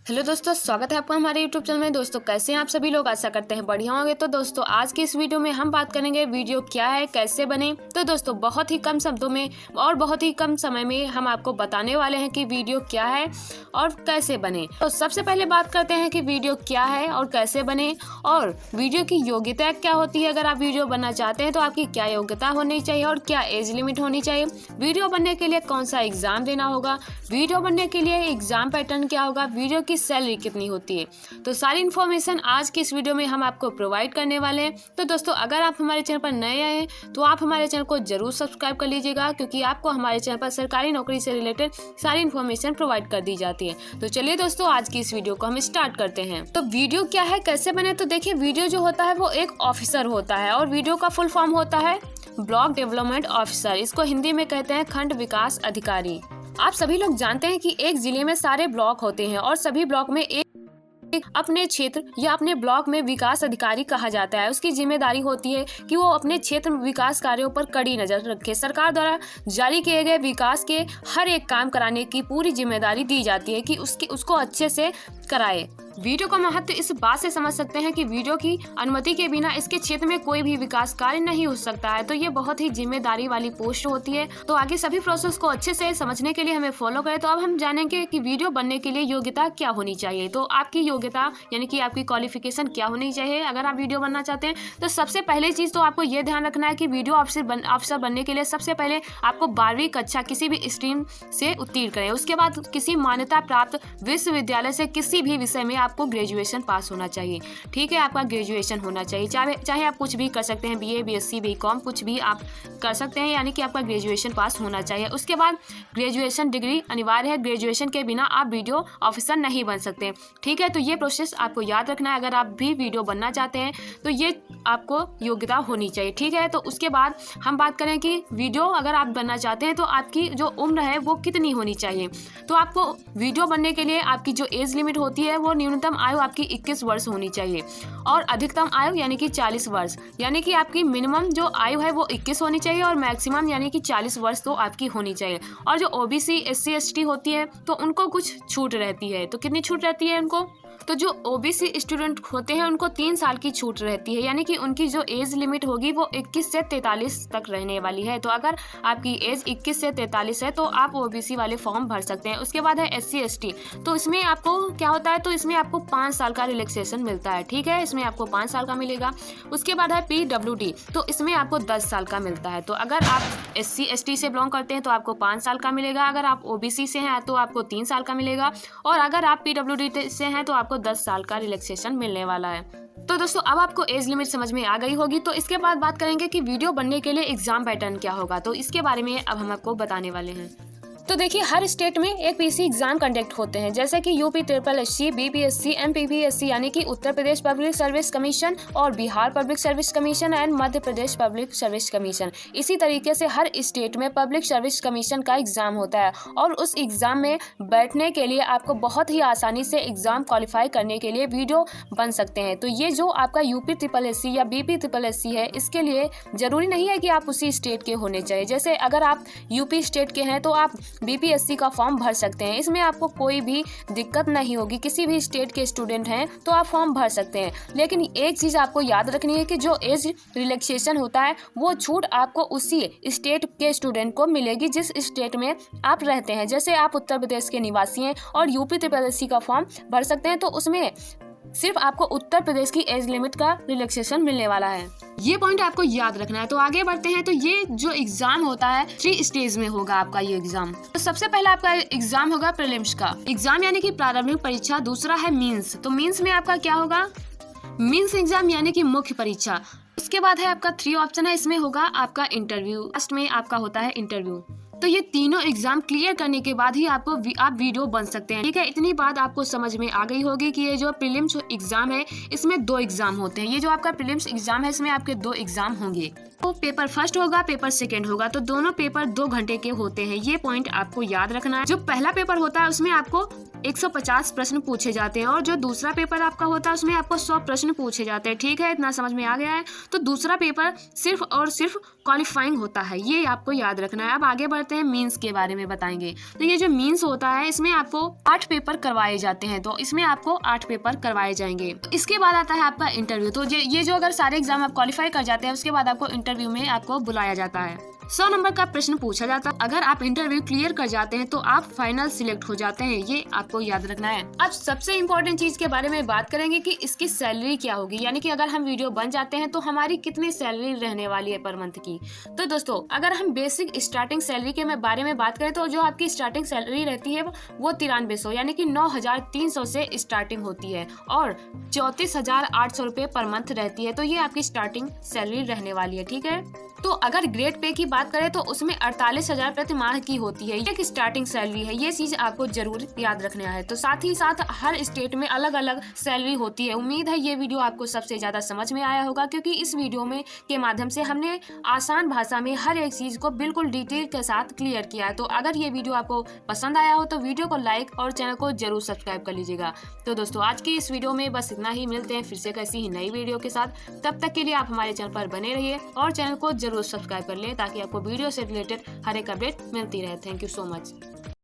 Hello दोस्तों, स्वागत है आपका हमारे यूट्यूब चैनल में। दोस्तों कैसे हैं आप सभी लोग? आशा करते हैं बढ़िया होंगे। तो दोस्तों आज की इस वीडियो में हम बात करेंगे वीडियो क्या है, कैसे बने। तो दोस्तों बहुत ही कम शब्दों में और बहुत ही कम समय में हम आपको बताने वाले हैं कि वीडियो क्या है और कैसे बने। तो सबसे पहले बात करते हैं कि वीडियो क्या है और कैसे बने और वीडियो की योग्यता क्या होती है। अगर आप वीडियो बनना चाहते हैं तो आपकी क्या योग्यता होनी चाहिए और क्या एज लिमिट होनी चाहिए। वीडियो बनने के लिए कौन सा एग्जाम देना होगा, वीडियो बनने के लिए एग्जाम पैटर्न क्या होगा, वीडियो की सैलरी कितनी होती है। तो सारी इन्फॉर्मेशन आज की इस वीडियो में हम आपको प्रोवाइड करने वाले हैं। तो दोस्तों अगर आप हमारे चैनल पर नए आए हैं तो आप हमारे चैनल को जरूर सब्सक्राइब कर लीजिएगा, क्योंकि आपको हमारे चैनल पर सरकारी नौकरी से रिलेटेड सारी इन्फॉर्मेशन प्रोवाइड कर दी जाती है। तो चलिए दोस्तों आज की इस वीडियो को हम स्टार्ट करते हैं। तो वीडियो क्या है, कैसे बने। तो देखिए वीडियो जो होता है वो एक ऑफिसर होता है और वीडियो का फुल फॉर्म होता है ब्लॉक डेवलपमेंट ऑफिसर। इसको हिंदी में कहते हैं खंड विकास अधिकारी। आप सभी लोग जानते हैं कि एक जिले में सारे ब्लॉक होते हैं और सभी ब्लॉक में एक अपने क्षेत्र या अपने ब्लॉक में विकास अधिकारी कहा जाता है। उसकी जिम्मेदारी होती है कि वो अपने क्षेत्र में विकास कार्यों पर कड़ी नजर रखे। सरकार द्वारा जारी किए गए विकास के हर एक काम कराने की पूरी जिम्मेदारी दी जाती है कि उसको अच्छे से कराए। वीडियो का महत्व इस बात से समझ सकते हैं कि वीडियो की अनुमति के बिना इसके क्षेत्र में कोई भी विकास कार्य नहीं हो सकता है। तो ये बहुत ही जिम्मेदारी वाली पोस्ट होती है। तो आगे सभी प्रोसेस को अच्छे से समझने के लिए हमें फॉलो करें। तो अब हम जानेंगे कि वीडियो बनने के लिए योग्यता क्या होनी चाहिए। तो आपकी योग्यता यानी कि आपकी क्वालिफिकेशन क्या होनी चाहिए अगर आप वीडियो बनना चाहते हैं। तो सबसे पहले चीज तो आपको ये ध्यान रखना है कि वीडियो ऑफिसर बनने के लिए सबसे पहले आपको 12वीं कक्षा किसी भी स्ट्रीम से उत्तीर्ण करें। उसके बाद किसी मान्यता प्राप्त विश्वविद्यालय से किसी भी विषय में आपको ग्रेजुएशन पास होना चाहिए। ठीक है, आपका ग्रेजुएशन होना चाहिए। चाहे आप कुछ भी कर सकते हैं, बीए, बीएससी, बीकॉम, कुछ भी आप कर सकते हैं, यानी कि आपका ग्रेजुएशन पास होना चाहिए। उसके बाद ग्रेजुएशन डिग्री अनिवार्य है। ग्रेजुएशन के बिना आप वीडियो ऑफिसर नहीं बन सकते। ठीक है, तो ये प्रोसेस आपको याद रखना है। अगर आप भी वीडियो बनना चाहते हैं तो ये आपको योग्यता होनी चाहिए। ठीक है, तो उसके बाद हम बात करें कि वीडियो अगर आप बनना चाहते हैं तो आपकी जो उम्र है वो कितनी होनी चाहिए। तो आपको वीडियो बनने के लिए आपकी जो एज लिमिट होती है वो न्यूनतम आयु आपकी 21 वर्ष होनी चाहिए और अधिकतम आयु यानी कि 40 वर्ष। यानी कि आपकी मिनिमम जो आयु है वो 21 होनी चाहिए और मैक्सिमम यानी कि 40 वर्ष तो आपकी होनी चाहिए। और जो ओबीसी, एससी, एसटी होती है तो उनको कुछ छूट रहती है। तो कितनी छूट रहती है उनको? तो जो ओबीसी स्टूडेंट होते हैं उनको 3 साल की छूट रहती है, यानी कि उनकी जो एज लिमिट होगी वो 21 से 43 तक रहने वाली है। तो अगर आपकी एज 21 से 43 है तो आप ओबीसी वाले फॉर्म भर सकते हैं। उसके बाद है एससी, एसटी। तो इसमें आपको क्या होता है, तो इसमें आपको 5 साल का रिलैक्सेशन मिलता है। ठीक है, इसमें आपको 5 साल का मिलेगा। उसके बाद है पीडब्ल्यूडी। तो इसमें आपको 10 साल का मिलता है। तो अगर आप एससी, एसटी से बिलोंग करते हैं तो आपको 5 साल का मिलेगा। अगर आप ओबीसी से हैं तो आपको 3 साल का मिलेगा और अगर आप पीडब्ल्यूडी से हैं तो आपको 10 साल का रिलैक्सेशन मिलने वाला है। तो दोस्तों अब आपको एज लिमिट समझ में आ गई होगी। तो इसके बाद बात करेंगे कि वीडियो बनने के लिए एग्जाम पैटर्न क्या होगा। तो इसके बारे में अब हम आपको बताने वाले हैं। तो देखिए हर स्टेट में एक पीसी एग्जाम कंडक्ट होते हैं, जैसे कि यूपी SSC, बीपीएससी, एमपीपीएससी यानी कि Uttar Pradesh public service commission और Bihar public service commission and Madhya Pradesh public service commission. इसी तरीके से हर स्टेट में पब्लिक सर्विस कमीशन का एग्जाम होता है और उस एग्जाम में बैठने के लिए आपको बहुत ही आसानी से एग्जाम क्वालिफाई करने के लिए वीडियो बन सकते हैं। तो ये जो आपका यूपी SSC या बीपी SSC है, इसके लिए जरूरी नहीं है कि आप उसी स्टेट के होने चाहिए। जैसे अगर आप यूपी स्टेट के हैं तो आप बीपीएससी का फॉर्म भर सकते हैं। इसमें आपको कोई भी दिक्कत नहीं होगी। किसी भी स्टेट के स्टूडेंट हैं तो आप फॉर्म भर सकते हैं। लेकिन एक चीज़ आपको याद रखनी है कि जो एज रिलैक्सेशन होता है वो छूट आपको उसी स्टेट के स्टूडेंट को मिलेगी जिस स्टेट में आप रहते हैं। जैसे आप उत्तर प्रदेश के निवासी हैं और यूपी SSC का फॉर्म भर सकते हैं तो उसमें सिर्फ आपको उत्तर प्रदेश की एज लिमिट का रिलैक्सेशन मिलने वाला है। ये पॉइंट आपको याद रखना है। तो आगे बढ़ते हैं। तो ये जो एग्जाम होता है 3 स्टेज में होगा आपका ये एग्जाम। तो सबसे पहला आपका एग्जाम होगा प्रीलिम्स का एग्जाम यानी कि प्रारंभिक परीक्षा। दूसरा है मींस। तो मींस में आपका क्या होगा, मींस एग्जाम यानी कि मुख्य परीक्षा। उसके बाद है आपका 3 ऑप्शन है, इसमें होगा आपका इंटरव्यू। लास्ट में आपका होता है इंटरव्यू। तो ये तीनों एग्जाम क्लियर करने के बाद ही आप वीडियो बन सकते हैं। ठीक है, इतनी बात आपको समझ में आ गई होगी कि ये जो प्रीलिम्स एग्जाम है इसमें 2 एग्जाम होते हैं। ये जो आपका प्रीलिम्स एग्जाम है इसमें आपके 2 एग्जाम होंगे। तो पेपर फर्स्ट होगा, पेपर सेकंड होगा। तो दोनों पेपर 2 घंटे के होते हैं। ये पॉइंट आपको याद रखना है। जो पहला पेपर होता है उसमें आपको 150 प्रश्न पूछे जाते हैं और जो दूसरा पेपर आपका होता है उसमें आपको 100 प्रश्न पूछे जाते हैं। ठीक है, इतना समझ में आ गया है। तो दूसरा पेपर सिर्फ और सिर्फ क्वालिफाइंग होता है, ये आपको याद रखना है। अब आगे बढ़ते हैं, मीन्स के बारे में बताएंगे। तो ये जो मीन्स होता है इसमें आपको 8 पेपर करवाए जाते हैं, तो इसमें आपको 8 पेपर करवाए जाएंगे। इसके बाद आता है आपका इंटरव्यू। तो ये जो अगर सारे एग्जाम आप क्वालिफाई कर जाते हैं उसके बाद आपको इंटरव्यू में आपको बुलाया जाता है। 100 नंबर का प्रश्न पूछा जाता है। अगर आप इंटरव्यू क्लियर कर जाते हैं तो आप फाइनल सिलेक्ट हो जाते हैं, ये आपको याद रखना है। अब सबसे इम्पोर्टेंट चीज के बारे में बात करेंगे कि इसकी सैलरी क्या होगी, यानी कि अगर हम वीडियो बन जाते हैं तो हमारी कितनी सैलरी रहने वाली है पर मंथ की। तो दोस्तों अगर हम बेसिक स्टार्टिंग सैलरी के बारे में बात करें तो जो आपकी स्टार्टिंग सैलरी रहती है वो 9300 यानी कि 9300 से स्टार्टिंग होती है और 34,800 रुपये पर मंथ रहती है। तो ये आपकी स्टार्टिंग सैलरी रहने वाली है। ठीक है, तो अगर ग्रेड पे की बात करें तो उसमें 48,000 प्रति माह की होती है, ये स्टार्टिंग सैलरी है। ये चीज आपको जरूर याद रखना है। तो साथ ही साथ हर स्टेट में अलग अलग सैलरी होती है। उम्मीद है ये वीडियो आपको सबसे ज्यादा समझ में आया होगा, क्योंकि इस वीडियो में के माध्यम से हमने आसान भाषा में हर एक चीज को बिल्कुल डिटेल के साथ क्लियर किया है। तो अगर ये वीडियो आपको पसंद आया हो तो वीडियो को लाइक और चैनल को जरूर सब्सक्राइब कर लीजिएगा। तो दोस्तों आज की इस वीडियो में बस इतना ही, मिलते हैं फिर से कैसी ही नई वीडियो के साथ। तब तक के लिए आप हमारे चैनल पर बने रहिए और चैनल को जरूर सब्सक्राइब कर लें ताकि आपको वीडियो से रिलेटेड हर एक अपडेट मिलती रहे। Thank you so much.